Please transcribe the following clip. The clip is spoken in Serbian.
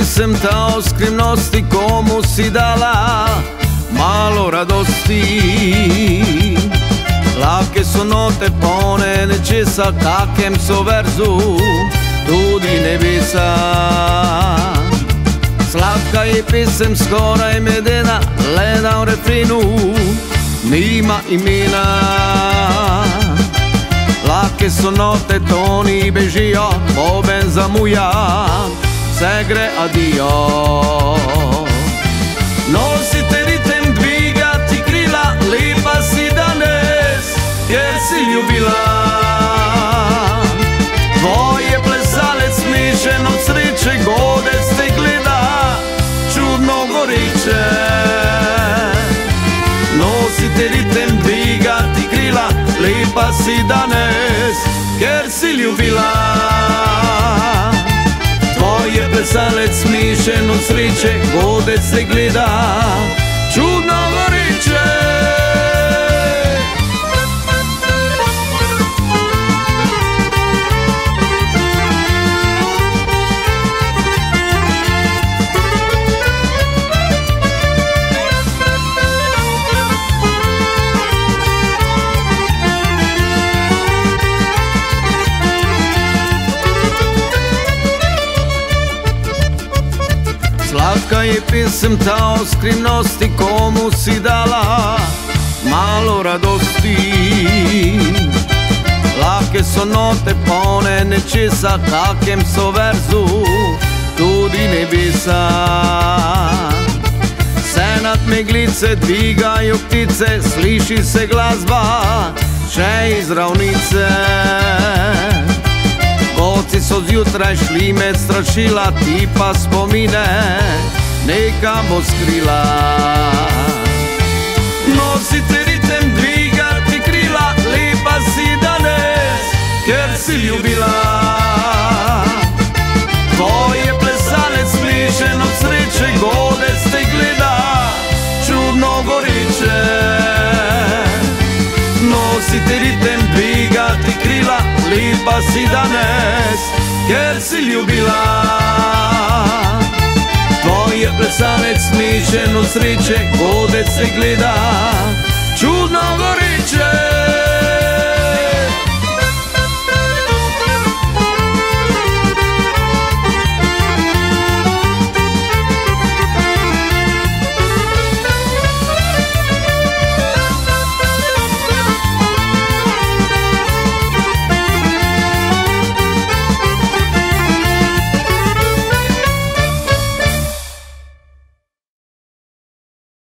pisem ta o skrivnosti, komu si dala malo radosti. Lahke so note polne nečesa, kakem so verzu tudi nebesa. Sladka je pesem, skoraj medena, le da v refrenu nima imena. Lahke so note, toni bežijo, boben zamuja, vse gre adijo. Nosite ritem, dvigati krila, lepa si danes, jer si ljubila. Tvoj je plesalec smešen od sreče, godec te gleda, čudno goreče. Nosite ritem, dvigati krila, lepa si danes, ker si ljubila. Tvoj je plesalec smešen od sreče, godec te gleda, čudno goreče. Sladka je pesem ta o skrivnosti, komu si dala malo radosti. Lahke so note polne nečesa, kakem so verzu tudi nebesa. Se nad meglice dvigajo ptice, sliši se glasba še iz ravnice. Oci so zjutraj šli med strašila, ti pa spomine nekam bo skrila. Nosite ritem, dvigati krila, lepa si danes, ker si ljubila. Tvoj je plesalec smešen od sreče, godec te gleda, čudno goreče. Nosite ritem, dvigati krila, lepa si danes, ker si ljubila. Tvoj je plesalec smešen od sreče, godec te gleda, čudno goreče.